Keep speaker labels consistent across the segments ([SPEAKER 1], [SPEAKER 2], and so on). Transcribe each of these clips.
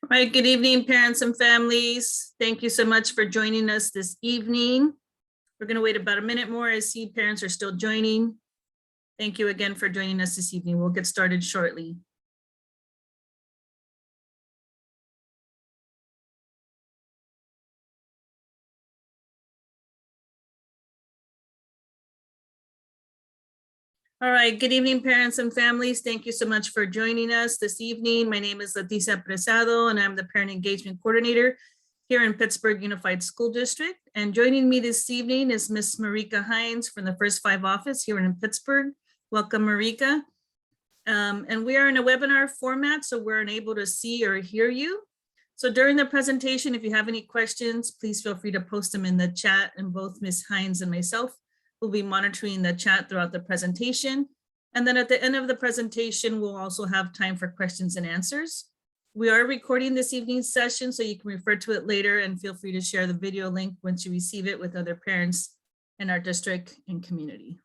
[SPEAKER 1] All right, good evening, parents and families. Thank you so much for joining us this evening. We're going to wait about a minute more. I see parents are still joining. Thank you again for joining us this evening. We'll get started shortly. All right, good evening, parents and families. Thank you so much for joining us this evening. My name is Leticia Presado, and I'm the Parent Engagement Coordinator here in Pittsburgh Unified School District. And joining me this evening is Miss Marika Hines from the First Five office here in Pittsburgh. Welcome, Marika. And we are in a webinar format, so we're unable to see or hear you. So during the presentation, if you have any questions, please feel free to post them in the chat, and both Ms. Hines and myself will be monitoring the chat throughout the presentation. And then at the end of the presentation, we'll also have time for questions and answers. We are recording this evening's session, so you can refer to it later, and feel free to share the video link once you receive it with other parents in our district and community.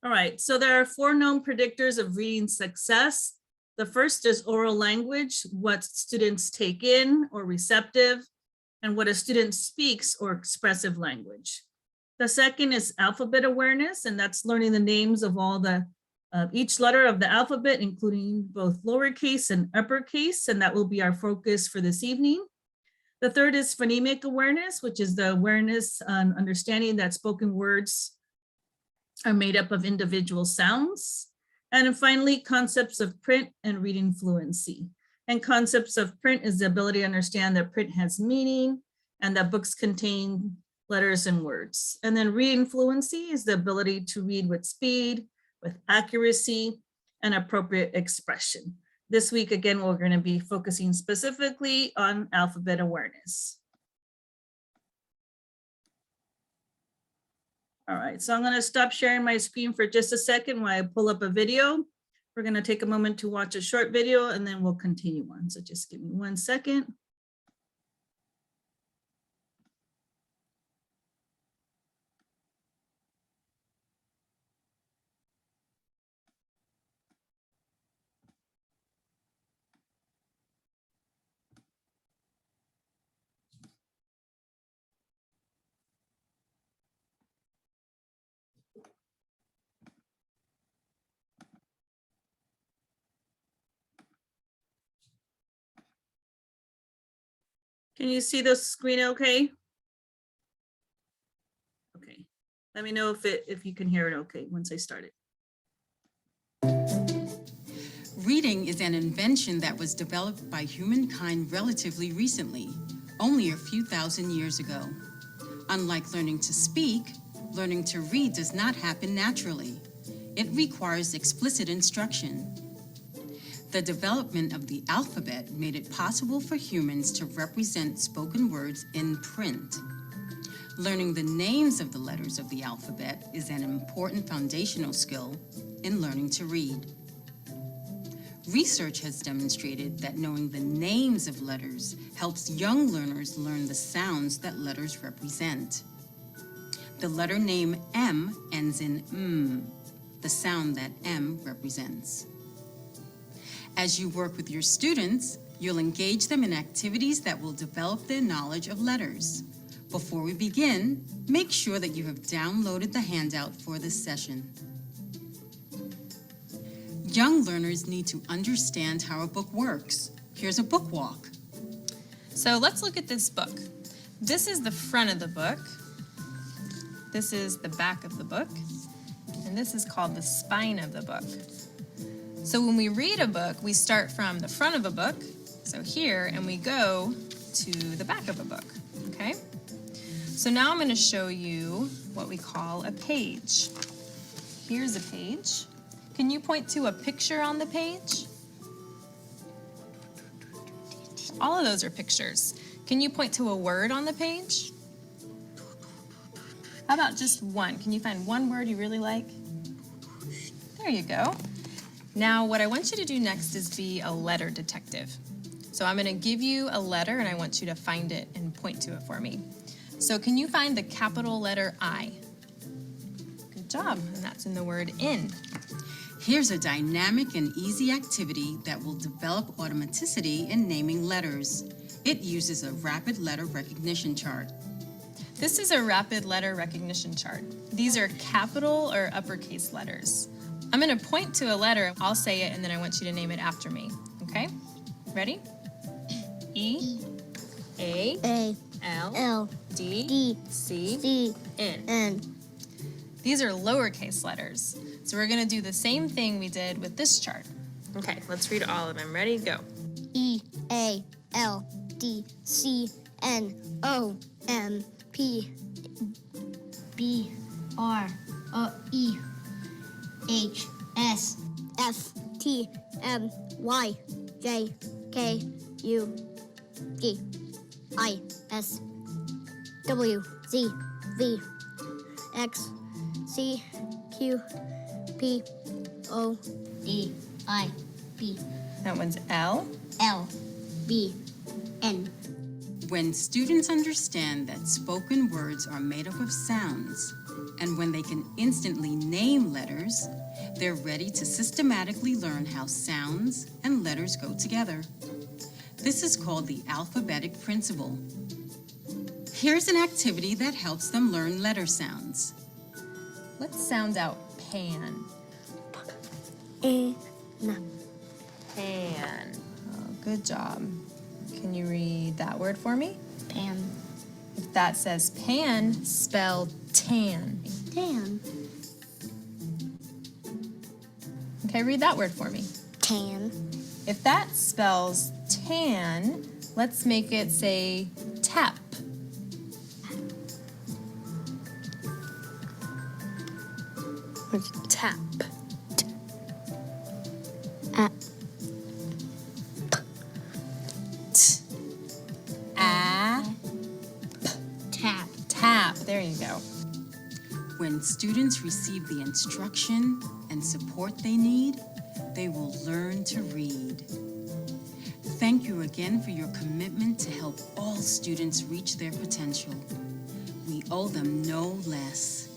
[SPEAKER 1] All right, so there are 4 known predictors of reading success. The first is oral language, what students take in or receptive, and what a student speaks or expressive language. The second is alphabet awareness, and that's learning the names of all the each letter of the alphabet, including both lowercase and uppercase, and that will be our focus for this evening. The third is phonemic awareness, which is the awareness and understanding that spoken words are made up of individual sounds. And then finally, concepts of print and reading fluency. And concepts of print is the ability to understand that print has meaning and that books contain letters and words. And then reading fluency is the ability to read with speed, with accuracy, and appropriate expression. This week, again, we're going to be focusing specifically on alphabet awareness. All right, so I'm going to stop sharing my screen for just a second while I pull up a video. We're going to take a moment to watch a short video and then we'll continue on. So just give me 1 second. Can you see the screen okay? Okay, let me know if you can hear it okay once I start it.
[SPEAKER 2] Reading is an invention that was developed by humankind relatively recently, only a few thousand years ago. Unlike learning to speak, learning to read does not happen naturally. It requires explicit instruction. The development of the alphabet made it possible for humans to represent spoken words in print. Learning the names of the letters of the alphabet is an important foundational skill in learning to read. Research has demonstrated that knowing the names of letters helps young learners learn the sounds that letters represent. The letter name M ends in M, the sound that M represents. As you work with your students, you'll engage them in activities that will develop their knowledge of letters. Before we begin, make sure that you have downloaded the handout for this session. Young learners need to understand how a book works. Here's a book walk.
[SPEAKER 3] So let's look at this book. This is the front of the book. This is the back of the book. And this is called the spine of the book. So when we read a book, we start from the front of a book, so here, and we go to the back of a book, okay? So now I'm going to show you what we call a page. Here's a page. Can you point to a picture on the page? All of those are pictures. Can you point to a word on the page? How about just one? Can you find one word you really like? There you go. Now, what I want you to do next is be a letter detective. So I'm going to give you a letter and I want you to find it and point to it for me. So can you find the capital letter I? job, and that's in the word in.
[SPEAKER 2] Here's a dynamic and easy activity that will develop automaticity in naming letters. It uses a rapid letter recognition chart.
[SPEAKER 3] This is a rapid letter recognition chart. These are capital or uppercase letters. I'm going to point to a letter, I'll say it, and then I want you to name it after me, okay? Ready? E, A, L, D, C, N. These are lowercase letters. So we're going to do the same thing we did with this chart. Okay, let's read all of them. Ready? Go.
[SPEAKER 4] E, A, L, D, C, N, O, M, P, B, R, O, E, H, S, F, T, M, Y, J, K, U, G, I, S, W, Z, V, X, C, Q, P, O, D, I, P,
[SPEAKER 3] That one's L.
[SPEAKER 4] L, B, N.
[SPEAKER 2] When students understand that spoken words are made up of sounds, and when they can instantly name letters, they're ready to systematically learn how sounds and letters go together. This is called the Alphabetic Principle. Here's an activity that helps them learn letter sounds.
[SPEAKER 3] Let's sound out pan.
[SPEAKER 4] N.
[SPEAKER 3] Pan. Oh, good job. Can you read that word for me?
[SPEAKER 4] Pan.
[SPEAKER 3] If that says pan, spell tan.
[SPEAKER 4] Tan.
[SPEAKER 3] Okay, read that word for me.
[SPEAKER 4] Tan.
[SPEAKER 3] If that spells tan, let's make it say tap.
[SPEAKER 4] What's tap? A.
[SPEAKER 3] T. A.
[SPEAKER 4] Tap.
[SPEAKER 3] Tap. There you go.
[SPEAKER 2] When students receive the instruction and support they need, they will learn to read. Thank you again for your commitment to help all students reach their potential. We owe them no less.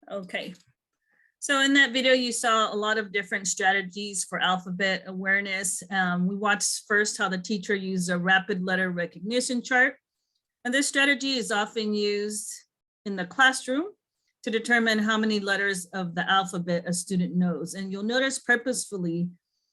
[SPEAKER 1] Okay. So in that video, you saw a lot of different strategies for alphabet awareness. We watched first how the teacher used a rapid letter recognition chart. And this strategy is often used in the classroom to determine how many letters of the alphabet a student knows. And you'll notice purposefully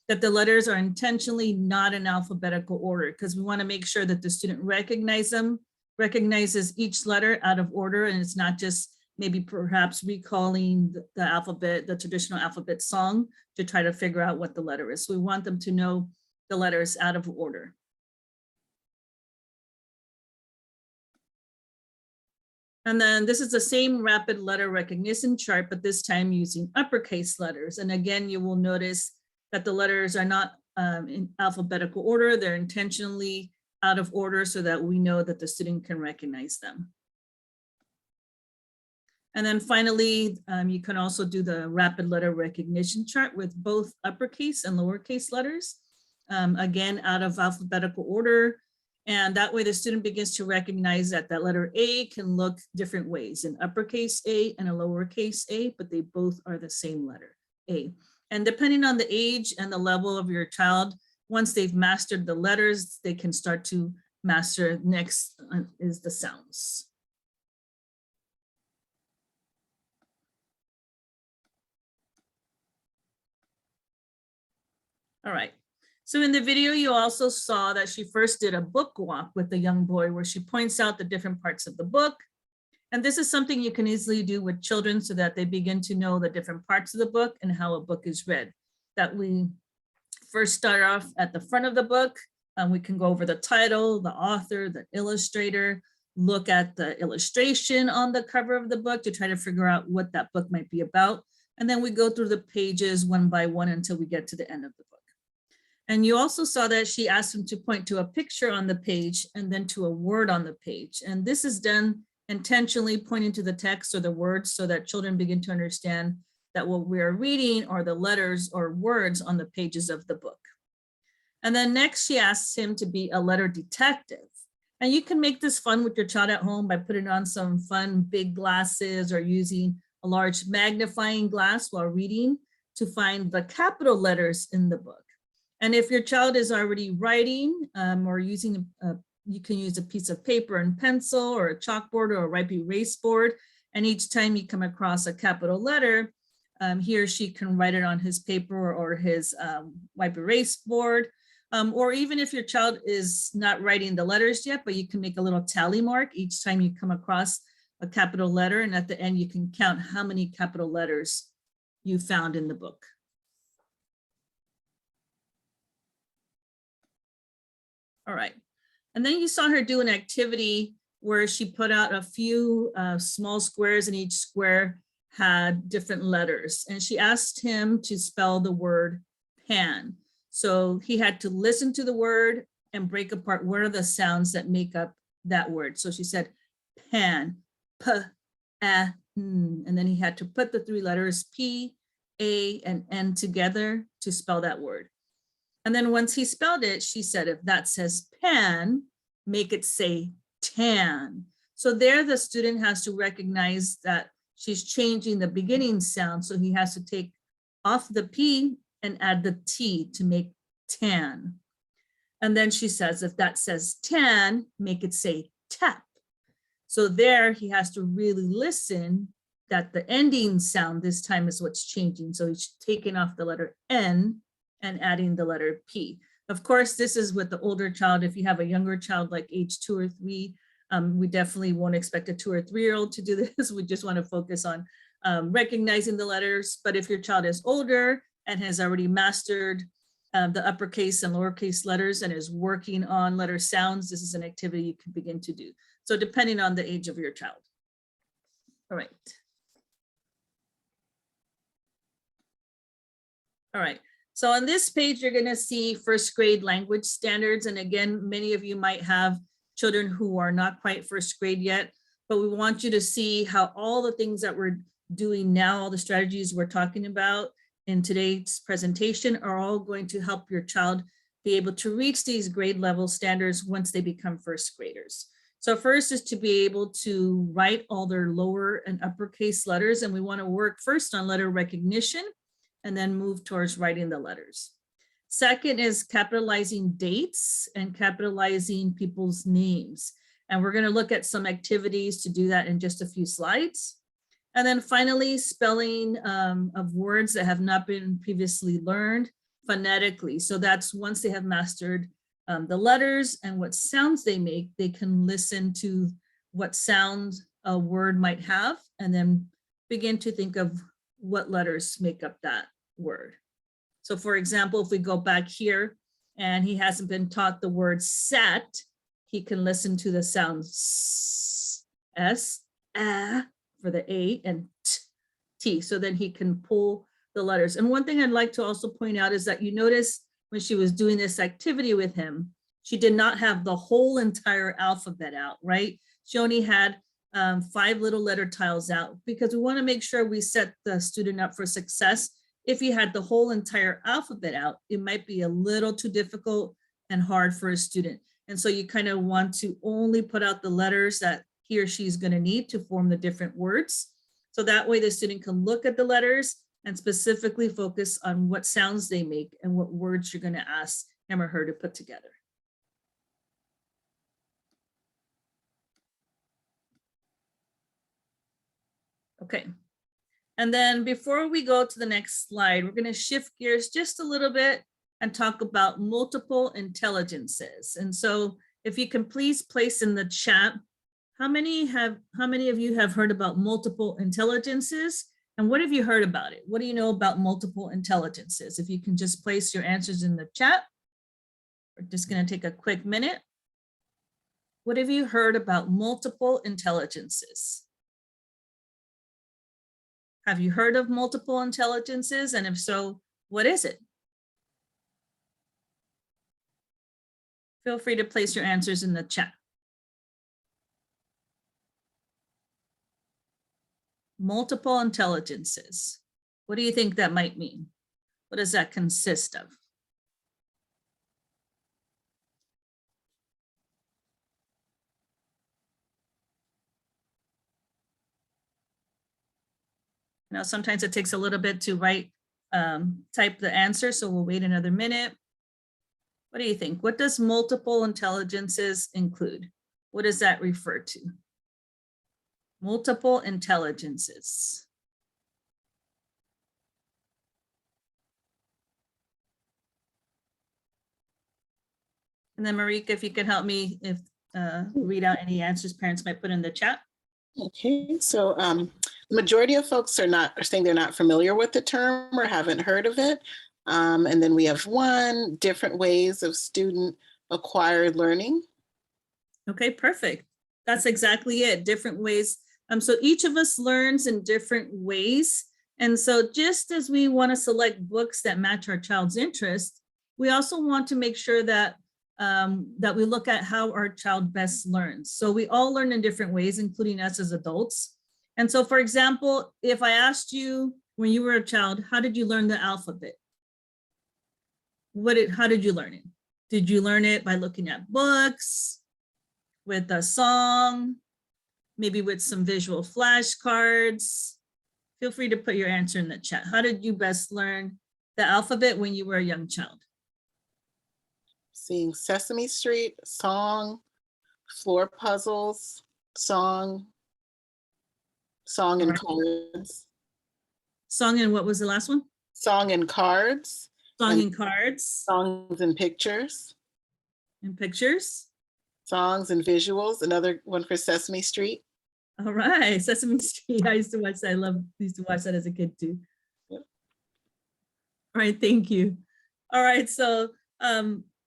[SPEAKER 1] that the letters are intentionally not in alphabetical order because we want to make sure that the student recognizes each letter out of order, and it's not just maybe perhaps recalling the alphabet, the traditional alphabet song to try to figure out what the letter is. So we want them to know the letters out of order. And then this is the same rapid letter recognition chart, but this time using uppercase letters. And again, you will notice that the letters are not in alphabetical order. They're intentionally out of order so that we know that the student can recognize them. And then finally, you can also do the rapid letter recognition chart with both uppercase and lowercase letters, again, out of alphabetical order. And that way the student begins to recognize that that letter A can look different ways, an uppercase A and a lowercase a, but they both are the same letter, A. And depending on the age and the level of your child, once they've mastered the letters, they can start to master next is the sounds. All right, so in the video, you also saw that she first did a book walk with the young boy where she points out the different parts of the book. And this is something you can easily do with children so that they begin to know the different parts of the book and how a book is read. That we first start off at the front of the book We can go over the title, the author, the illustrator, look at the illustration on the cover of the book to try to figure out what that book might be about. And then we go through the pages one by one until we get to the end of the book. And you also saw that she asked him to point to a picture on the page and then to a word on the page. And this is done intentionally pointing to the text or the words so that children begin to understand that what we are reading are the letters or words on the pages of the book. And then next she asks him to be a letter detective. And you can make this fun with your child at home by putting on some fun big glasses or using a large magnifying glass while reading to find the capital letters in the book. And if your child is already writing or using, you can use a piece of paper and pencil or a chalkboard or a ripe erase board. And each time you come across a capital letter, he or she can write it on his paper or his wipe erase board. Or even if your child is not writing the letters yet, but you can make a little tally mark each time you come across a capital letter. And at the end, you can count how many capital letters you found in the book. All right. And then you saw her do an activity where she put out a few small squares, and each square had different letters. And she asked him to spell the word pan. So he had to listen to the word and break apart what are the sounds that make up that word. So she said pan, p, a, n, and then he had to put the three letters P, A, and N together to spell that word. And then once he spelled it, she said, if that says pan, make it say tan. So there the student has to recognize that she's changing the beginning sound. So he has to take off the P and add the T to make tan. And then she says, if that says tan, make it say tap. So there he has to really listen that the ending sound this time is what's changing. So he's taking off the letter N and adding the letter P. Of course, this is with the older child. If you have a younger child like age 2 or 3, we definitely won't expect a 2 or 3-year-old to do this. We just want to focus on recognizing the letters. But if your child is older and has already mastered the uppercase and lowercase letters and is working on letter sounds, this is an activity you can begin to do. So depending on the age of your child. All right. All right. So on this page, you're going to see first grade language standards. And again, many of you might have children who are not quite first grade yet, but we want you to see how all the things that we're doing now, all the strategies we're talking about in today's presentation are all going to help your child be able to reach these grade level standards once they become first graders. So first is to be able to write all their lower and uppercase letters. And we want to work first on letter recognition and then move towards writing the letters. Second is capitalizing dates and capitalizing people's names. And we're going to look at some activities to do that in just a few slides. And then finally, spelling of words that have not been previously learned phonetically. So that's once they have mastered the letters and what sounds they make, they can listen to what sound a word might have and then begin to think of what letters make up that word. So for example, if we go back here and he hasn't been taught the word sat, he can listen to the sound s, a for the A and t. So then he can pull the letters. And one thing I'd like to also point out is that you notice when she was doing this activity with him, she did not have the whole entire alphabet out, right? She only had 5 little letter tiles out because we want to make sure we set the student up for success. If you had the whole entire alphabet out, it might be a little too difficult and hard for a student. And so you kind of want to only put out the letters that he or she is going to need to form the different words. So that way the student can look at the letters and specifically focus on what sounds they make and what words you're going to ask him or her to put together. Okay. And then before we go to the next slide, we're going to shift gears just a little bit and talk about multiple intelligences. And so if you can please place in the chat, how many of you have heard about multiple intelligences? And what have you heard about it? What do you know about multiple intelligences? If you can just place your answers in the chat. We're just going to take a quick minute. What have you heard about multiple intelligences? Have you heard of multiple intelligences? And if so, what is it? Feel free to place your answers in the chat. Multiple intelligences. What do you think that might mean? What does that consist of? Now, sometimes it takes a little bit to type the answer, so we'll wait another minute. What do you think? What does multiple intelligences include? What does that refer to? Multiple intelligences. And then Marika, if you could help me read out any answers parents might put in the chat.
[SPEAKER 5] Okay, so the majority of folks are saying they're not familiar with the term or haven't heard of it. And then we have different ways of student acquired learning.
[SPEAKER 1] Okay, perfect. That's exactly it, different ways. So each of us learns in different ways. And so just as we want to select books that match our child's interest, we also want to make sure that that we look at how our child best learns. So we all learn in different ways, including us as adults. And so, for example, if I asked you when you were a child, how did you learn the alphabet? How did you learn it? Did you learn it by looking at books, with a song, maybe with some visual flashcards? Feel free to put your answer in the chat. How did you best learn the alphabet when you were a young child?
[SPEAKER 5] Seeing Sesame Street, song, floor puzzles, song and cards.
[SPEAKER 1] Song and what was the last one?
[SPEAKER 5] Song and cards.
[SPEAKER 1] Song and cards.
[SPEAKER 5] Songs and pictures.
[SPEAKER 1] And pictures.
[SPEAKER 5] Songs and visuals, another one for Sesame Street.
[SPEAKER 1] All right, Sesame Street. I used to watch that. Used to watch that as a kid too.
[SPEAKER 5] Yep.
[SPEAKER 1] All right, thank you. All right, so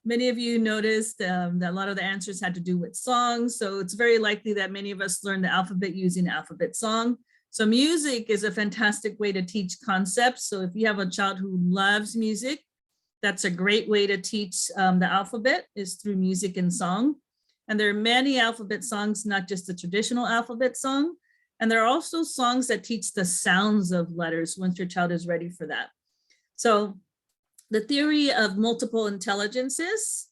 [SPEAKER 1] many of you noticed that a lot of the answers had to do with songs. So it's very likely that many of us learned the alphabet using alphabet song. So music is a fantastic way to teach concepts. So if you have a child who loves music, that's a great way to teach the alphabet, is through music and song. And there are many alphabet songs, not just the traditional alphabet song. And there are also songs that teach the sounds of letters once your child is ready for that. So the theory of multiple intelligences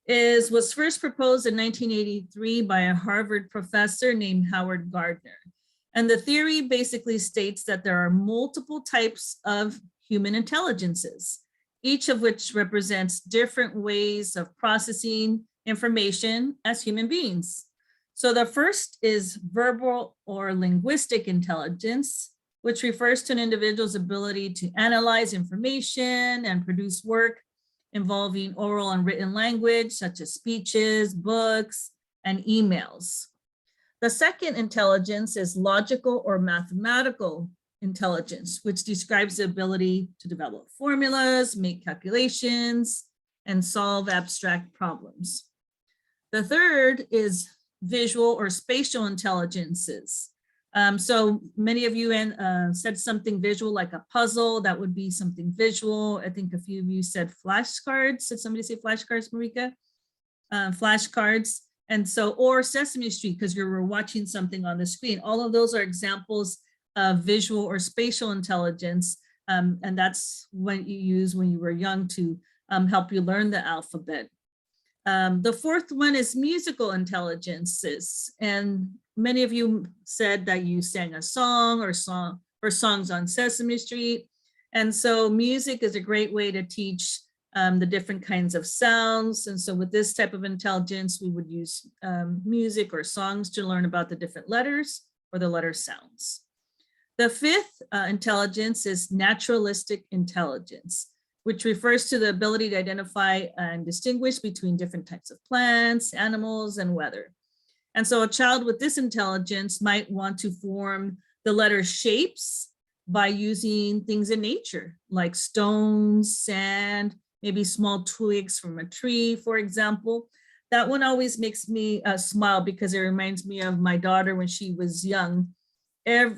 [SPEAKER 1] was first proposed in 1983 by a Harvard professor named Howard Gardner. And the theory basically states that there are multiple types of human intelligences, each of which represents different ways of processing information as human beings. So the first is verbal or linguistic intelligence, which refers to an individual's ability to analyze information and produce work involving oral and written language, such as speeches, books, and emails. The second intelligence is logical or mathematical intelligence, which describes the ability to develop formulas, make calculations, and solve abstract problems. The third is visual or spatial intelligences. So many of you said something visual like a puzzle. That would be something visual. I think a few of you said flashcards. Did somebody say flashcards, Marika? Flashcards. And so, or Sesame Street, because you were watching something on the screen. All of those are examples of visual or spatial intelligence. And that's what you use when you were young to help you learn the alphabet. The fourth one is musical intelligences. And many of you said that you sang a song or songs on Sesame Street. And so music is a great way to teach the different kinds of sounds. And so with this type of intelligence, we would use music or songs to learn about the different letters or the letter sounds. The fifth intelligence is naturalistic intelligence, which refers to the ability to identify and distinguish between different types of plants, animals, and weather. And so a child with this intelligence might want to form the letter shapes by using things in nature, like stones, sand, maybe small twigs from a tree, for example. That one always makes me smile because it reminds me of my daughter when she was young.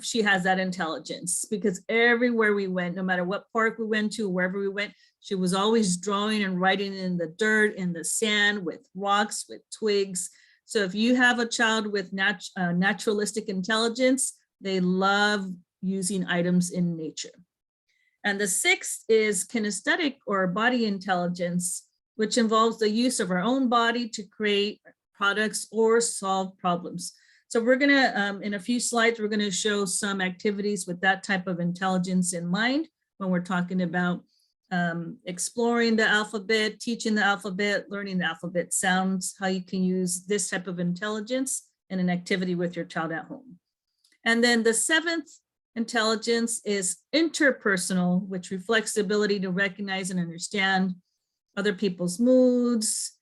[SPEAKER 1] She has that intelligence because everywhere we went, no matter what park we went to, wherever we went, she was always drawing and writing in the dirt, in the sand, with rocks, with twigs. So if you have a child with naturalistic intelligence, they love using items in nature. And the sixth is kinesthetic or body intelligence, which involves the use of our own body to create products or solve problems. So we're gonna, in a few slides, we're gonna show some activities with that type of intelligence in mind when we're talking about exploring the alphabet, teaching the alphabet, learning the alphabet sounds, how you can use this type of intelligence in an activity with your child at home. And then the seventh intelligence is interpersonal, which reflects the ability to recognize and understand other people's moods,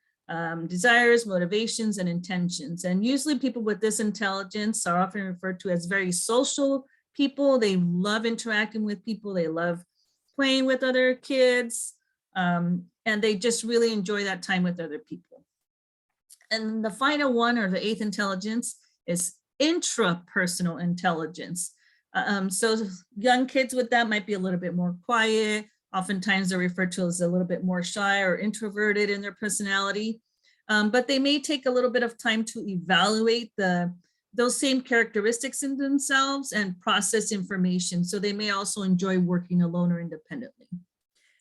[SPEAKER 1] desires, motivations, and intentions. And usually people with this intelligence are often referred to as very social people. They love interacting with people. They love playing with other kids. And they just really enjoy that time with other people. And the final one, or the eighth intelligence, is intrapersonal intelligence. So young kids with that might be a little bit more quiet. Oftentimes they're referred to as a little bit more shy or introverted in their personality, but they may take a little bit of time to evaluate those same characteristics in themselves and process information. So they may also enjoy working alone or independently.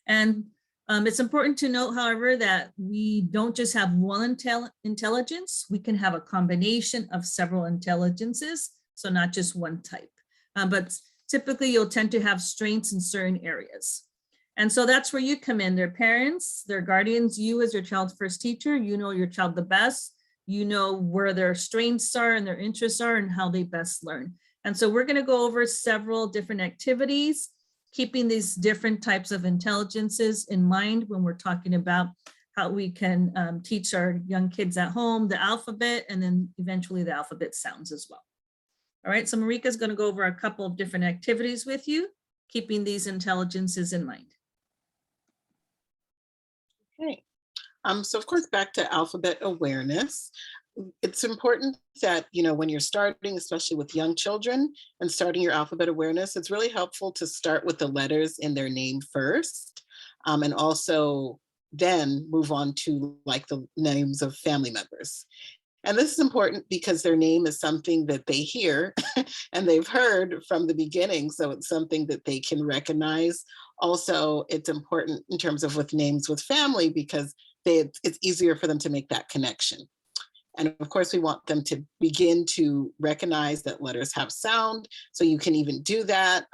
[SPEAKER 1] And it's important to note, however, that we don't just have one intelligence. We can have a combination of several intelligences, so not just one type. But typically you'll tend to have strengths in certain areas. And so that's where you come in. Their parents, their guardians, you as your child's first teacher, you know your child the best, you know where their strengths are and their interests are and how they best learn. And so we're gonna go over several different activities, keeping these different types of intelligences in mind when we're talking about how we can teach our young kids at home the alphabet and then eventually the alphabet sounds as well. All right, so Marika is going to go over a couple of different activities with you, keeping these intelligences in mind.
[SPEAKER 5] Okay. So of course, back to alphabet awareness. It's important that, when you're starting, especially with young children and starting your alphabet awareness, it's really helpful to start with the letters in their name first, and also then move on to like the names of family members. And this is important because their name is something that they hear and they've heard from the beginning. So it's something that they can recognize. Also, it's important in terms of with names with family because it's easier for them to make that connection. And of course, we want them to begin to recognize that letters have sound. So you can even do that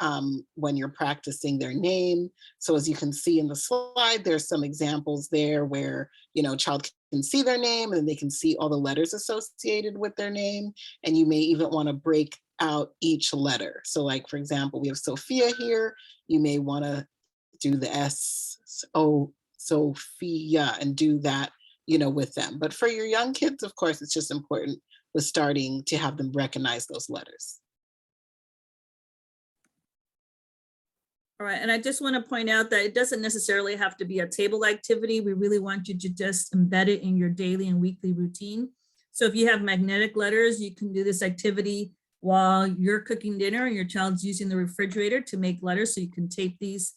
[SPEAKER 5] when you're practicing their name. So as you can see in the slide, there's some examples there where, child can see their name and they can see all the letters associated with their name. And you may even want to break out each letter. So like, for example, we have Sophia here. You may want to do the S, O, Sophia, and do that with them. But for your young kids, of course, it's just important with starting to have them recognize those letters.
[SPEAKER 1] All right, and I just want to point out that it doesn't necessarily have to be a table activity. We really want you to just embed it in your daily and weekly routine. So if you have magnetic letters, you can do this activity while you're cooking dinner and your child's using the refrigerator to make letters. So you can tape these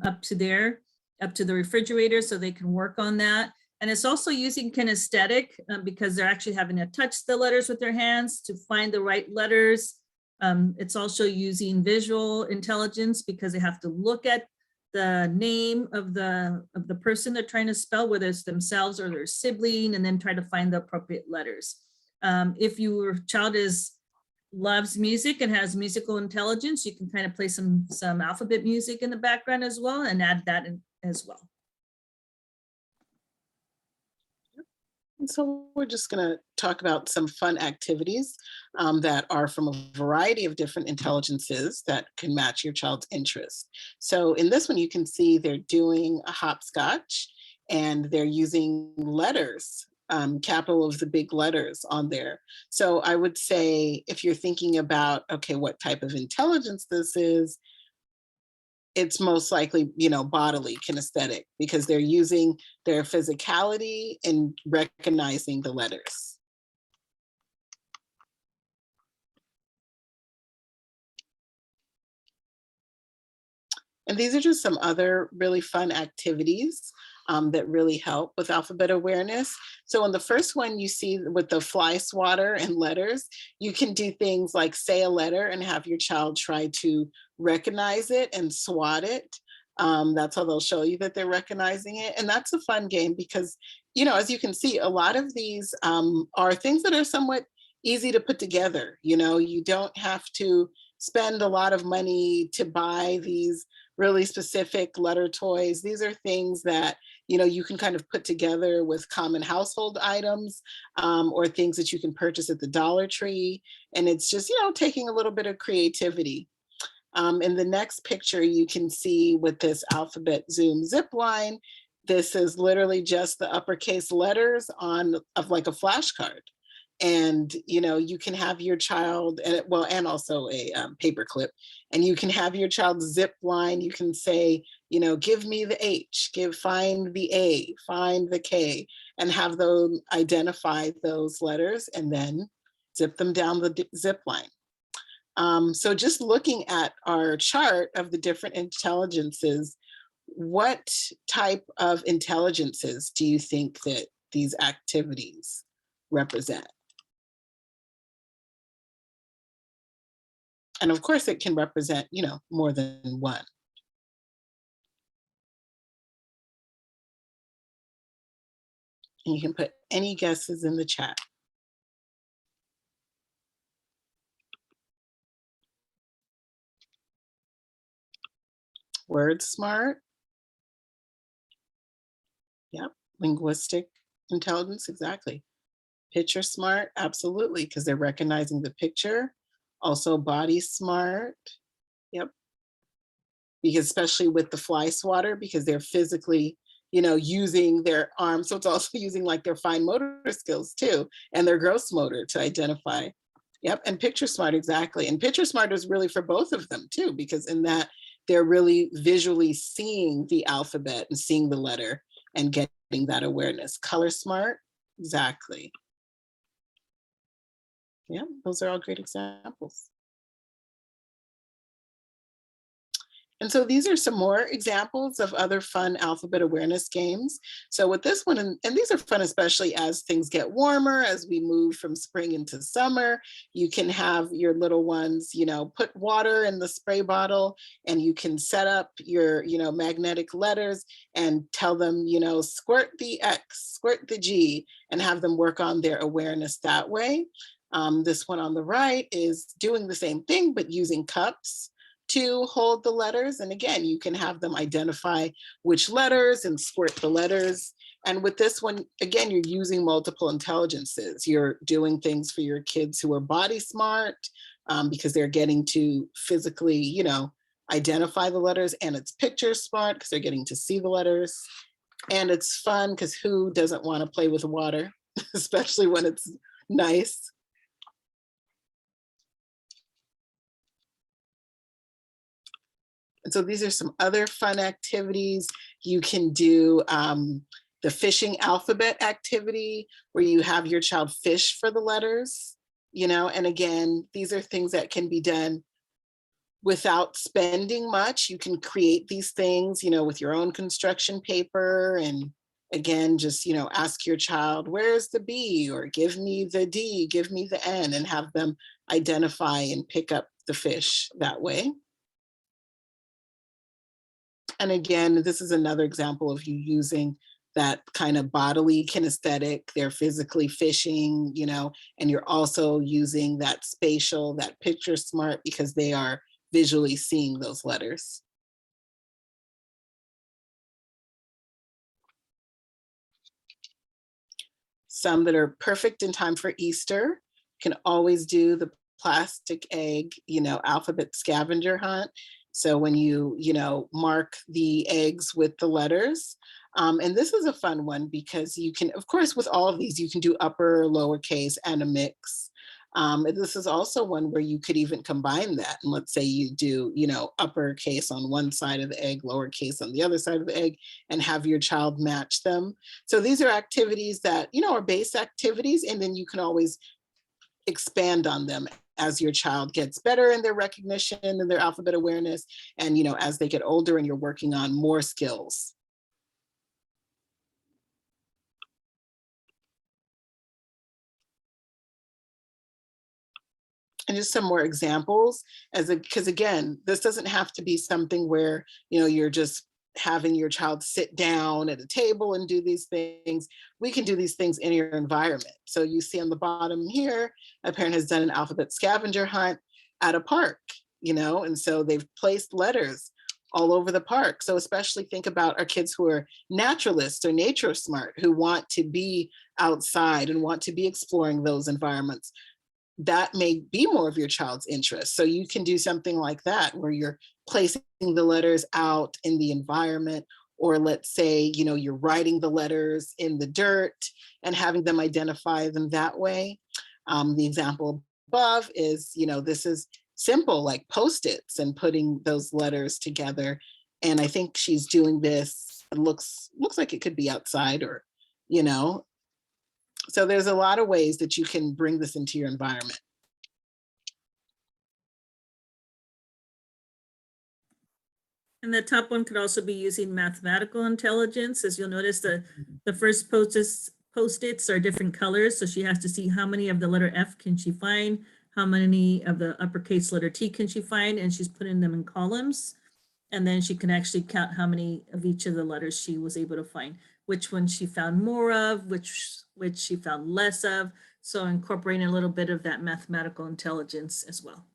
[SPEAKER 1] up to the refrigerator so they can work on that. And it's also using kinesthetic because they're actually having to touch the letters with their hands to find the right letters. It's also using visual intelligence because they have to look at the name of the person they're trying to spell, whether it's themselves or their sibling, and then try to find the appropriate letters. If your child loves music and has musical intelligence, you can kind of play some alphabet music in the background as well and add that in as well.
[SPEAKER 5] And so we're just going to talk about some fun activities that are from a variety of different intelligences that can match your child's interest. So in this one, you can see they're doing a hopscotch and they're using letters, capital of the big letters on there. So I would say if you're thinking about, okay, what type of intelligence this is, it's most likely, you know, bodily kinesthetic, because they're using their physicality in recognizing the letters. And these are just some other really fun activities that really help with alphabet awareness. So in the first one, you see with the Flyswatter and Letters, you can do things like say a letter and have your child try to recognize it and swat it. That's how they'll show you that they're recognizing it. And that's a fun game because, you know, as you can see, a lot of these are things that are somewhat easy to put together. You know, you don't have to spend a lot of money to buy these really specific letter toys. These are things that, you know, you can kind of put together with common household items, or things that you can purchase at the Dollar Tree. And it's just, you know, taking a little bit of creativity. In the next picture, you can see with this alphabet zoom zip line, this is literally just the uppercase letters on of like a flashcard. And you know, you can have your child, and and also a paper clip, and you can have your child zip line. You can say, you know, give me the H, find the A, find the K, and have them identify those letters and then zip them down the zip line. So just looking at our chart of the different intelligences, what type of intelligences do you think that these activities represent? And of course, it can represent, you know, more than one. And you can put any guesses in the chat. Word smart. Yep. Linguistic intelligence, exactly. Picture smart, absolutely, because they're recognizing the picture. Also body smart. Yep. Because especially with the Flyswatter, because they're physically, you know, using their arms. So it's also using like their fine motor skills too, and their gross motor to identify. Yep, and picture smart, exactly. And picture smart is really for both of them too, because in that they're really visually seeing the alphabet and seeing the letter and getting that awareness. Color smart, exactly. Yeah, those are all great examples. And so these are some more examples of other fun alphabet awareness games. So with this one, and these are fun, especially as things get warmer, as we move from spring into summer, you can have your little ones, you know, put water in the spray bottle, and you can set up your, you know, magnetic letters and tell them, you know, squirt the X, squirt the G, and have them work on their awareness that way. This one on the right is doing the same thing, but using cups to hold the letters. And again, you can have them identify which letters and squirt the letters. And with this one, again, you're using multiple intelligences. You're doing things for your kids who are body smart, because they're getting to physically, you know, identify the letters, and it's picture smart because they're getting to see the letters. And it's fun because who doesn't want to play with water, especially when it's nice. And so these are some other fun activities. You can do the fishing alphabet activity, where you have your child fish for the letters, you know, and again, these are things that can be done without spending much. You can create these things, you know, with your own construction paper. And again, just, you know, ask your child, where's the B, or give me the D, give me the N, and have them identify and pick up the fish that way. And again, this is another example of you using that kind of bodily kinesthetic. They're physically fishing, you know, and you're also using that spatial, that picture smart, because they are visually seeing those letters. Some that are perfect in time for Easter. You can always do the plastic egg, you know, alphabet scavenger hunt. So when you know, mark the eggs with the letters. And this is a fun one because you can, of course, with all of these, you can do upper, lowercase, and a mix. This is also one where you could even combine that. And let's say you do, uppercase on one side of the egg, lowercase on the other side of the egg, and have your child match them. So these are activities that, are base activities, and then you can always expand on them as your child gets better in their recognition and their alphabet awareness. And, as they get older and you're working on more skills. And just some more examples because again, this doesn't have to be something where, you're just having your child sit down at a table and do these things. We can do these things in your environment. So you see on the bottom here, a parent has done an alphabet scavenger hunt at a park, and so they've placed letters all over the park. So especially think about our kids who are naturalists or nature smart, who want to be outside and want to be exploring those environments. That may be more of your child's interest. So you can do something like that where you're placing the letters out in the environment, or let's say, you're writing the letters in the dirt and having them identify them that way. The example above is, this is simple, like Post-its and putting those letters together. And I think she's doing this, it looks like it could be outside or, so there's a lot of ways that you can bring this into your environment.
[SPEAKER 1] And the top one could also be using mathematical intelligence. As you'll notice, the first Post-its are different colors. So she has to see how many of the letter F can she find, how many of the uppercase letter T can she find, and she's putting them in columns. And then she can actually count how many of each of the letters she was able to find, which one she found more of, which she found less of. So incorporating a little bit of that mathematical intelligence as well.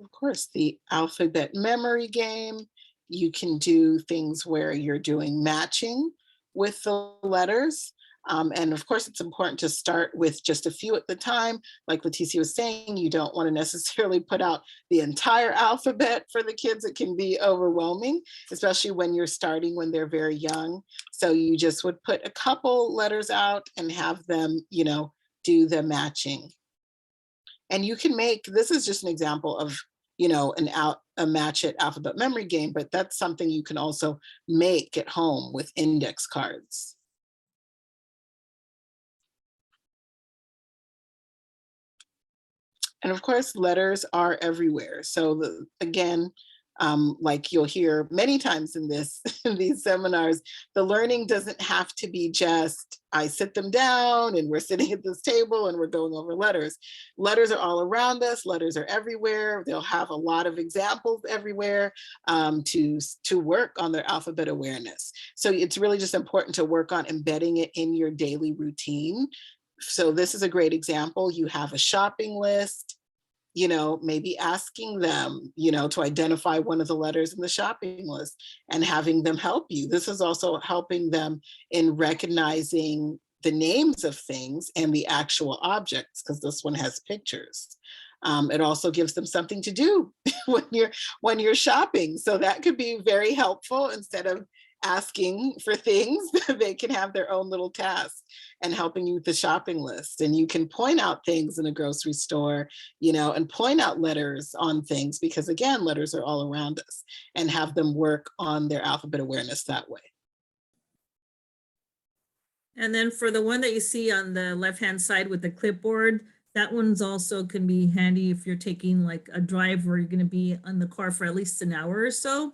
[SPEAKER 5] Of course, the alphabet memory game, you can do things where you're doing matching with the letters. And of course, it's important to start with just a few at the time. Like Leticia was saying, you don't want to necessarily put out the entire alphabet for the kids. It can be overwhelming, especially when you're starting when they're very young. So you just would put a couple letters out and have them, do the matching. And you can make, this is just an example of, a match it alphabet memory game, but that's something you can also make at home with index cards. And of course, letters are everywhere. So again, like you'll hear many times in these seminars, the learning doesn't have to be just, I sit them down and we're sitting at this table and we're going over letters. Letters are all around us. Letters are everywhere. They'll have a lot of examples everywhere to work on their alphabet awareness. So it's really just important to work on embedding it in your daily routine. So this is a great example. You have a shopping list, maybe asking them, to identify one of the letters in the shopping list and having them help you. This is also helping them in recognizing the names of things and the actual objects, because this one has pictures. It also gives them something to do when you're shopping. So that could be very helpful. Instead of asking for things, they can have their own little task and helping you with the shopping list. And you can point out things in a grocery store, and point out letters on things, because again, letters are all around us, and have them work on their alphabet awareness that way.
[SPEAKER 1] And then for the one that you see on the left-hand side with the clipboard, that one's also can be handy if you're taking like a drive where you're going to be on the car for at least an hour or so.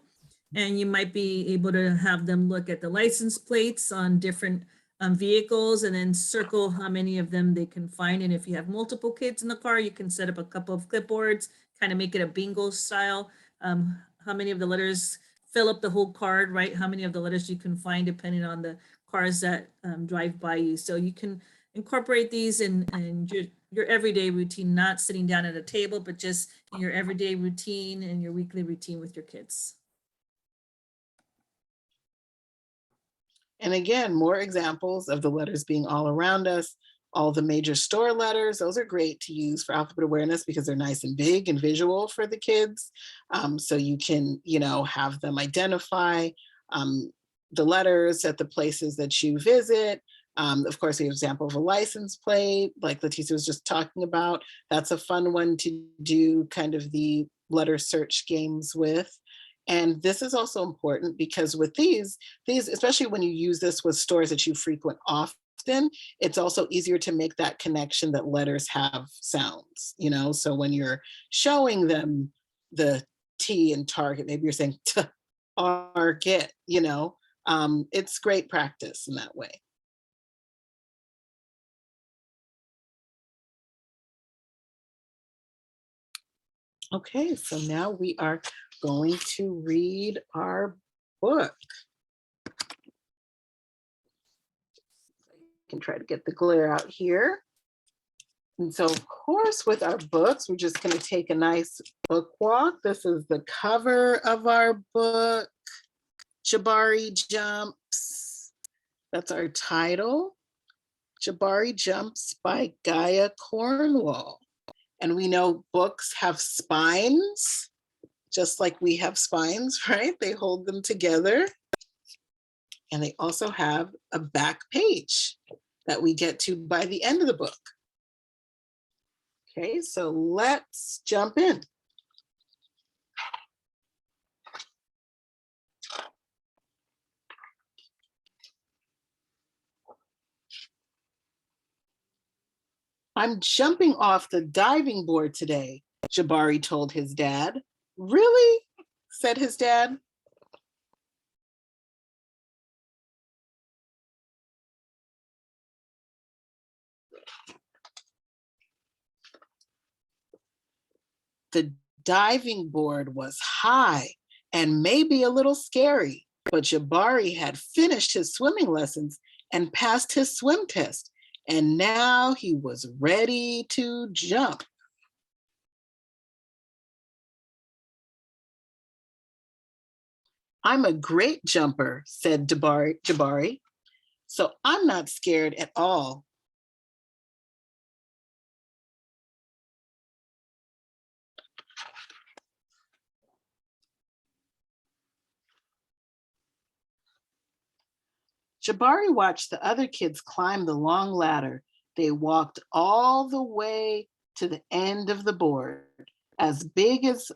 [SPEAKER 1] And you might be able to have them look at the license plates on different vehicles and then circle how many of them they can find. And if you have multiple kids in the car, you can set up a couple of clipboards, kind of make it a bingo style. How many of the letters, fill up the whole card, right? How many of the letters you can find depending on the cars that drive by you. So you can incorporate these in your everyday routine, not sitting down at a table, but just in your everyday routine and your weekly routine with your kids.
[SPEAKER 5] And again, more examples of the letters being all around us. All the major store letters, those are great to use for alphabet awareness because they're nice and big and visual for the kids. So you can, have them identify the letters at the places that you visit. Of course, we have an example of a license plate, like Leticia was just talking about. That's a fun one to do kind of the letter search games with. And this is also important because with these, especially when you use this with stores that you frequent often, it's also easier to make that connection that letters have sounds, you know? So when you're showing them the T in Target, maybe you're saying Target, you know? It's great practice in that way. Okay, so now we are going to read our book. I can try to get the glare out here. And so of course, with our books, we're just going to take a nice book walk. This is the cover of our book, Jabari Jumps. That's our title, Jabari Jumps by Gaia Cornwall. And we know books have spines, just like we have spines, right? They hold them together. And they also have a back page that we get to by the end of the book. Okay, so let's jump in. I'm jumping off the diving board today, Jabari told his dad. Really? Said his dad. The diving board was high and maybe a little scary, but Jabari had finished his swimming lessons and passed his swim test, and now he was ready to jump. I'm a great jumper, said Jabari, so I'm not scared at all. Jabari watched the other kids climb the long ladder. They walked all the way to the end of the board, as big as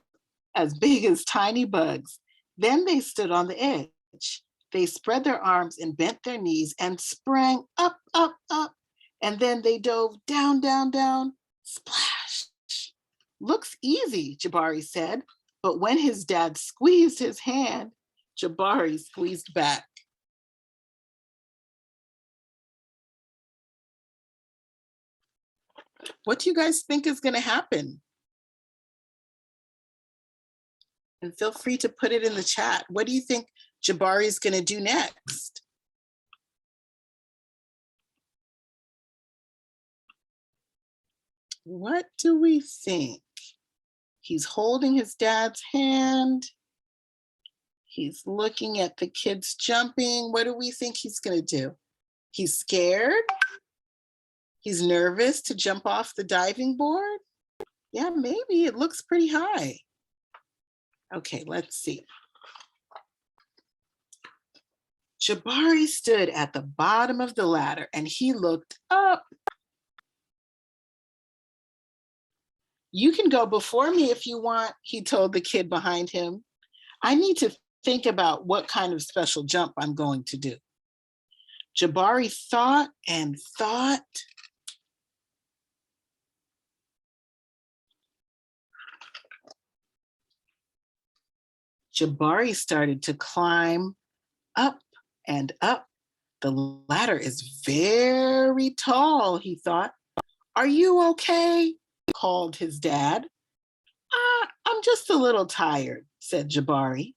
[SPEAKER 5] tiny bugs. Then they stood on the edge. They spread their arms and bent their knees and sprang up, up, up. And then they dove down, down, down, splash. Looks easy, Jabari said. But when his dad squeezed his hand, Jabari squeezed back. What do you guys think is going to happen? And feel free to put it in the chat. What do you think Jabari is going to do next? What do we think? He's holding his dad's hand. He's looking at the kids jumping. What do we think he's going to do? He's scared. He's nervous to jump off the diving board. Yeah, maybe. It looks pretty high. Okay, let's see. Jabari stood at the bottom of the ladder and he looked up. You can go before me if you want, he told the kid behind him. I need to think about what kind of special jump I'm going to do. Jabari thought and thought. Jabari started to climb up and up. The ladder is very tall, he thought. Are you okay? Called his dad. I'm just a little tired, said Jabari.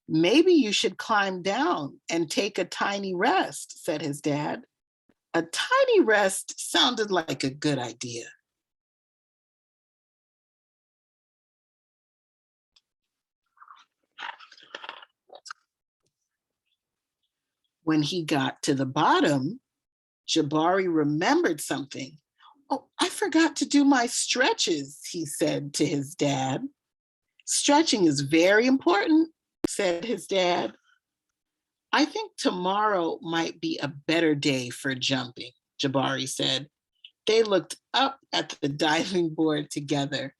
[SPEAKER 5] Maybe you should climb down and take a tiny rest, said his dad. A tiny rest sounded like a good idea. When he got to the bottom, Jabari remembered something. Oh, I forgot to do my stretches, he said to his dad. Stretching is very important, said his dad. I think tomorrow might be a better day for jumping, Jabari said. They looked up at the diving board together.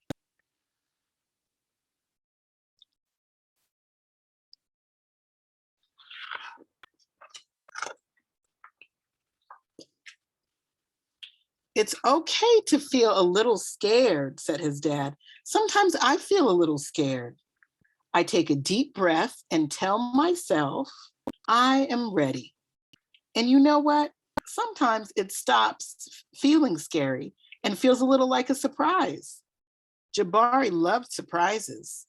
[SPEAKER 5] It's okay to feel a little scared, said his dad. Sometimes I feel a little scared. I take a deep breath and tell myself, I am ready. And you know what? Sometimes it stops feeling scary and feels a little like a surprise. Jabari loved surprises.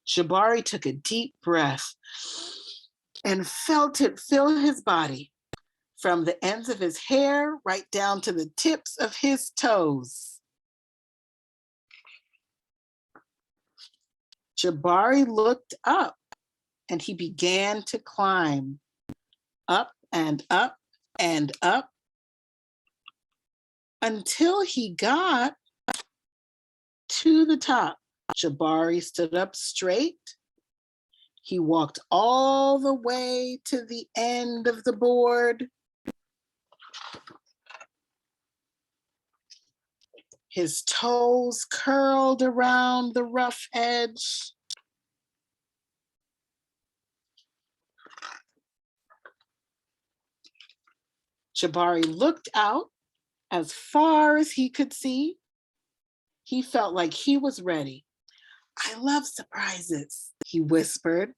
[SPEAKER 5] Jabari took a deep breath and felt it fill his body from the ends of his hair right down to the tips of his toes. Jabari looked up and he began to climb up and up and up until he got to the top. Jabari stood up straight. He walked all the way to the end of the board. His toes curled around the rough edge. Jabari looked out as far as he could see. He felt like he was ready. I love surprises, he whispered.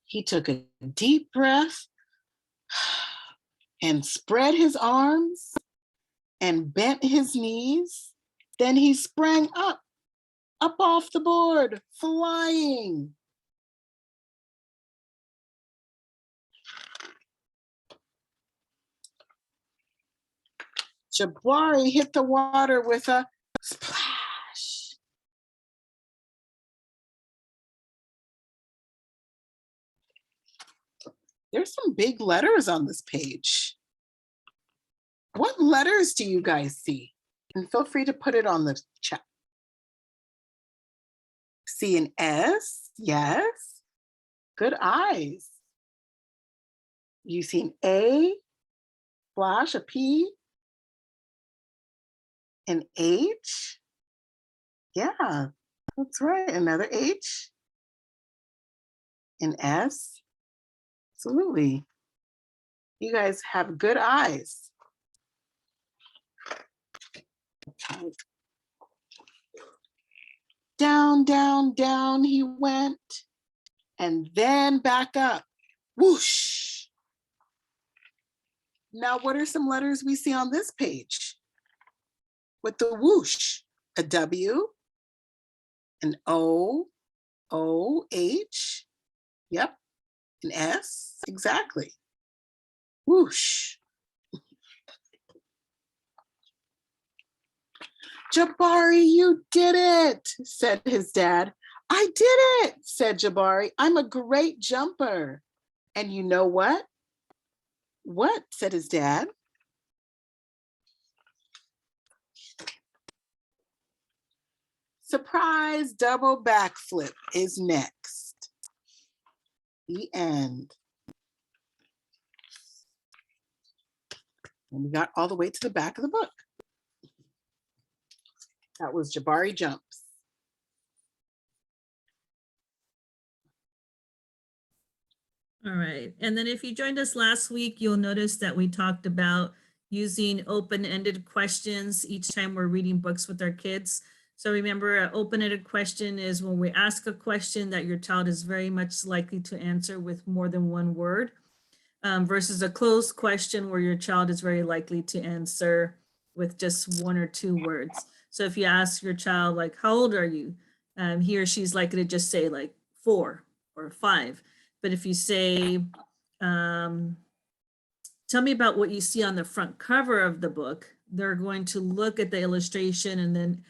[SPEAKER 5] He took a deep breath and spread his arms and bent his knees. Then he sprang up off the board, flying. Jabari hit the water with a splash. There's some big letters on this page. What letters do you guys see? And feel free to put it on the chat. See an S? Yes. Good eyes. You see an A, flash, a P, an H? Yeah, that's right. Another H, an S. Absolutely. You guys have good eyes. Down, down, down he went, and then back up. Whoosh. Now, what are some letters we see on this page? With the whoosh, a W, an O, O, H, yep, an S, exactly. Whoosh. Jabari, you did it, said his dad. I did it, said Jabari. I'm a great jumper. And you know what? What, said his dad. Surprise double backflip is next. The end. And we got all the way to the back of the book. That was Jabari Jumps.
[SPEAKER 1] All right, and then if you joined us last week, you'll notice that we talked about using open-ended questions each time we're reading books with our kids. So remember, an open-ended question is when we ask a question that your child is very much likely to answer with more than one word, versus a closed question where your child is very likely to answer with just one or two words. So if you ask your child, like, how old are you? He or she's likely to just say like 4 or 5. But if you say, tell me about what you see on the front cover of the book, they're going to look at the illustration and then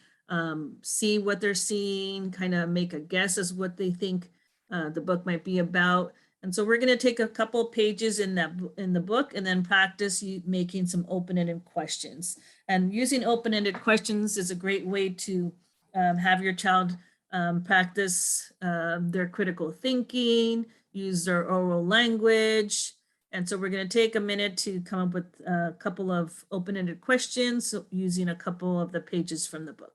[SPEAKER 1] see what they're seeing, kind of make a guess as what they think the book might be about. And so we're going to take a couple pages in the book and then practice making some open-ended questions. And using open-ended questions is a great way to have your child practice their critical thinking, use their oral language. And so we're going to take a minute to come up with a couple of open-ended questions using a couple of the pages from the book.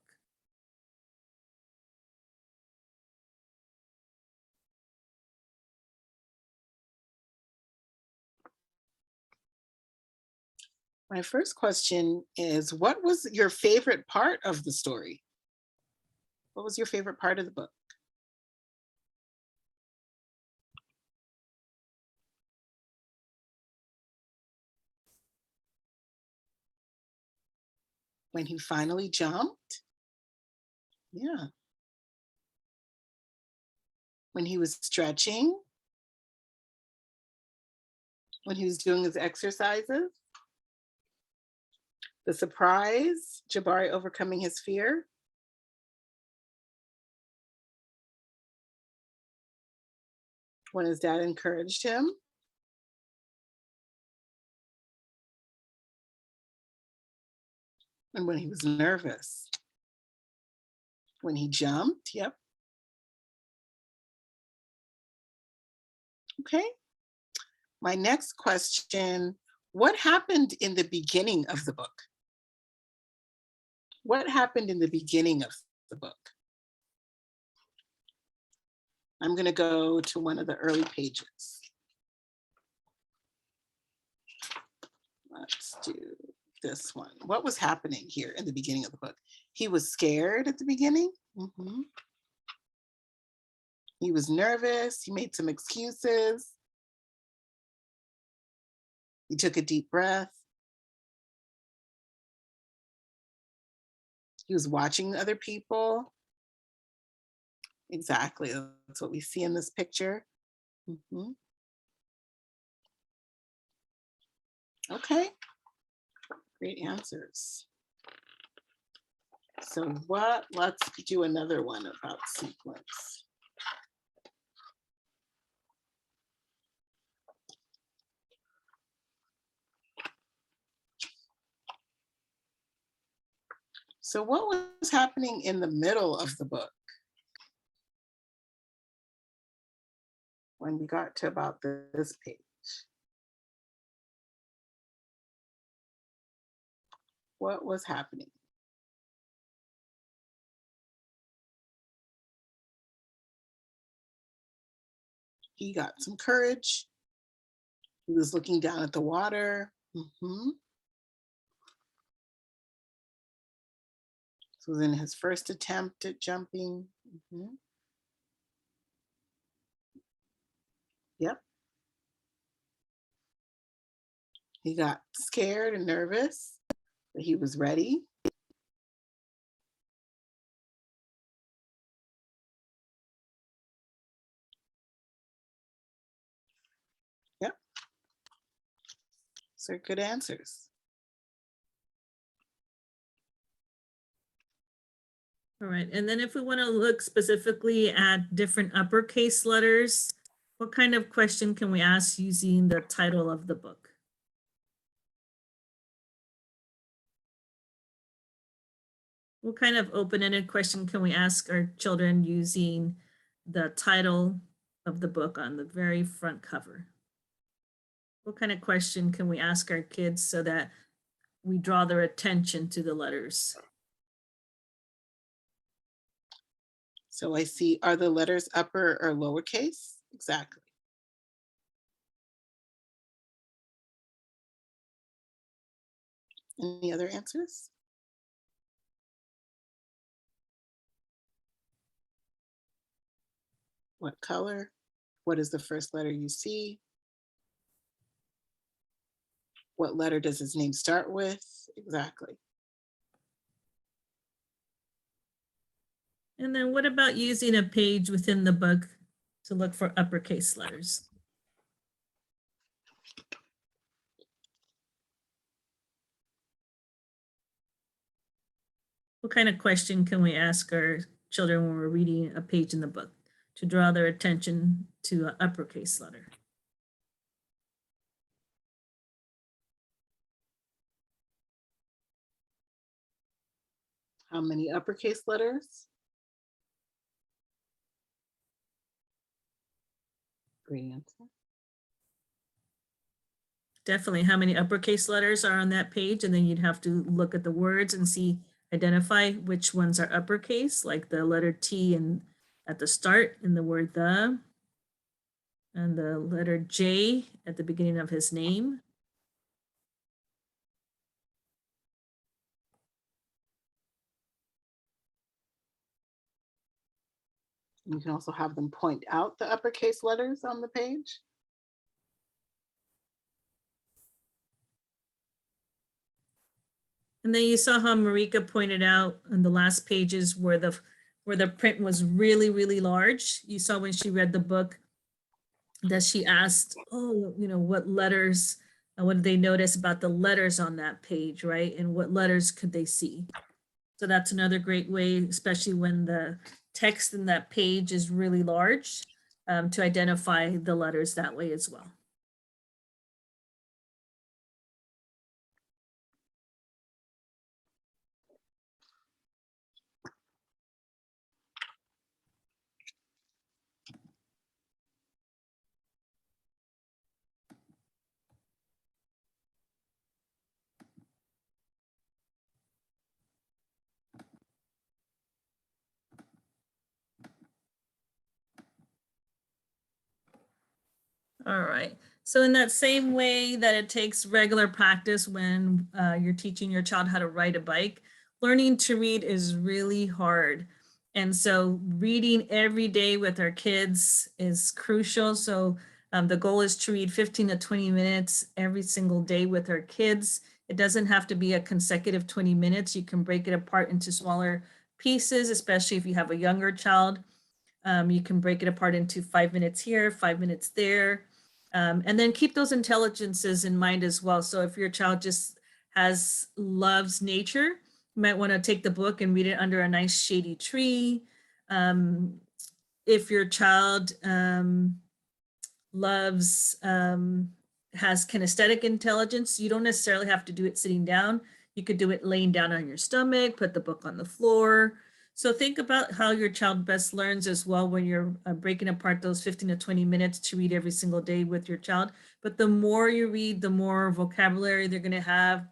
[SPEAKER 5] My first question is, what was your favorite part of the story? What was your favorite part of the book? When he finally jumped? Yeah. When he was stretching? When he was doing his exercises? The surprise, Jabari overcoming his fear? When his dad encouraged him? And when he was nervous? When he jumped? Yep. Okay. My next question, what happened in the beginning of the book? What happened in the beginning of the book? I'm going to go to one of the early pages. Let's do this one. What was happening here in the beginning of the book? He was scared at the beginning. He was nervous. He made some excuses. He took a deep breath. He was watching other people. Exactly, that's what we see in this picture. Okay, great answers. So let's do another one about sequence. So what was happening in the middle of the book? When we got to about this page. What was happening? He got some courage. He was looking down at the water. This was in his first attempt at jumping. Yep. He got scared and nervous, but he was ready. Yep. So good answers.
[SPEAKER 1] All right, and then if we want to look specifically at different uppercase letters, what kind of question can we ask using the title of the book? What kind of open-ended question can we ask our children using the title of the book on the very front cover? What kind of question can we ask our kids so that we draw their attention to the letters?
[SPEAKER 5] So I see, are the letters upper or lowercase? Exactly. Any other answers? What color? What is the first letter you see? What letter does his name start with? Exactly.
[SPEAKER 1] And then what about using a page within the book to look for uppercase letters? What kind of question can we ask our children when we're reading a page in the book to draw their attention to an uppercase letter?
[SPEAKER 5] How many uppercase letters? Great answer.
[SPEAKER 1] Definitely how many uppercase letters are on that page, and then you'd have to look at the words and see, identify which ones are uppercase, like the letter T and at the start in the word the, and the letter J at the beginning of his name.
[SPEAKER 5] You can also have them point out the uppercase letters on the page.
[SPEAKER 1] And then you saw how Marika pointed out on the last pages where the print was really, really large. You saw when she read the book that she asked, oh, you know, what letters, what did they notice about the letters on that page, right? And what letters could they see? So that's another great way, especially when the text in that page is really large, to identify the letters that way as well. All right. So in that same way that it takes regular practice when you're teaching your child how to ride a bike, learning to read is really hard. And so reading every day with our kids is crucial. So the goal is to read 15 to 20 minutes every single day with our kids. It doesn't have to be a consecutive 20 minutes. You can break it apart into smaller pieces, especially if you have a younger child. You can break it apart into 5 minutes here, 5 minutes there. And then keep those intelligences in mind as well. So if your child just loves nature, you might want to take the book and read it under a nice shady tree. If your child has kinesthetic intelligence, you don't necessarily have to do it sitting down. You could do it laying down on your stomach, put the book on the floor. So think about how your child best learns as well when you're breaking apart those 15 to 20 minutes to read every single day with your child. But the more you read, the more vocabulary they're going to have,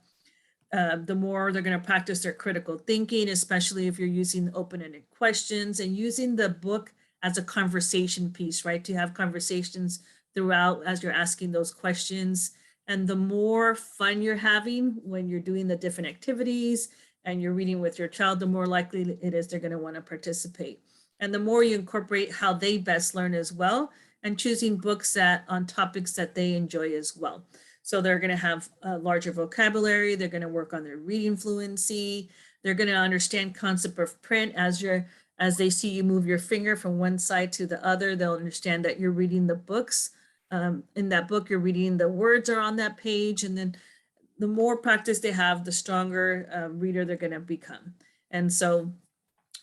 [SPEAKER 1] the more they're going to practice their critical thinking, especially if you're using open-ended questions and using the book as a conversation piece, right? To have conversations throughout as you're asking those questions. And the more fun you're having when you're doing the different activities and you're reading with your child, the more likely it is they're going to want to participate. And the more you incorporate how they best learn as well, and choosing books that on topics that they enjoy as well. So they're going to have a larger vocabulary. They're going to work on their reading fluency. They're going to understand concept of print as they see you move your finger from one side to the other. They'll understand that you're reading the books. In that book, you're reading the words are on that page, and then the more practice they have, the stronger reader they're going to become. And so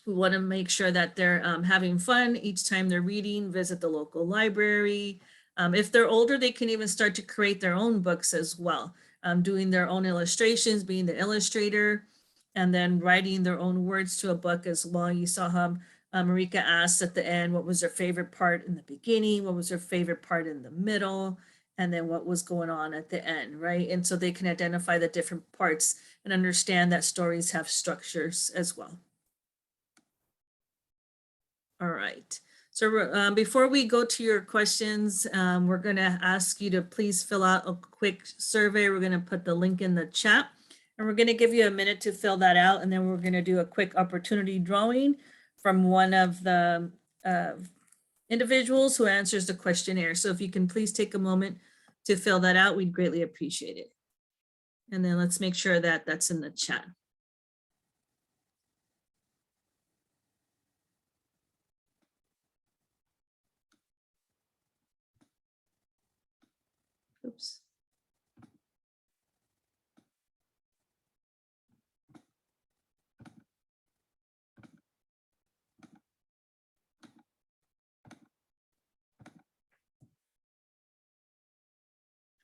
[SPEAKER 1] we want to make sure that they're having fun each time they're reading. Visit the local library. If they're older, they can even start to create their own books as well, doing their own illustrations, being the illustrator, and then writing their own words to a book as well. You saw how Marika asked at the end, what was their favorite part in the beginning? What was their favorite part in the middle? And then what was going on at the end, right? And so they can identify the different parts and understand that stories have structures as well. All right. So before we go to your questions, we're going to ask you to please fill out a quick survey. We're going to put the link in the chat, and we're going to give you a minute to fill that out. And then we're going to do a quick opportunity drawing from one of the individuals who answers the questionnaire. So if you can please take a moment to fill that out, we'd greatly appreciate it. And then let's make sure that that's in the chat. Oops.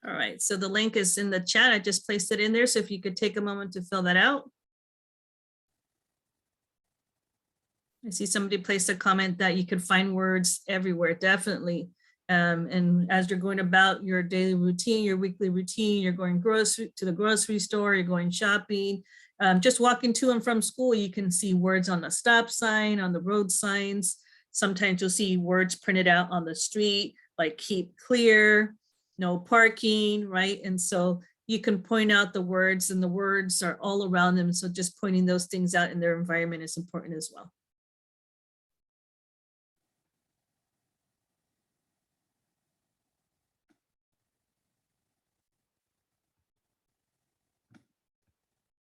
[SPEAKER 1] All right, so the link is in the chat. I just placed it in there. So if you could take a moment to fill that out. I see somebody placed a comment that you could find words everywhere, definitely. And as you're going about your daily routine, your weekly routine, you're going to the grocery store, you're going shopping, just walking to and from school, you can see words on the stop sign, on the road signs. Sometimes you'll see words printed out on the street, like keep clear, no parking, right? And so you can point out the words, and the words are all around them. So just pointing those things out in their environment is important as well.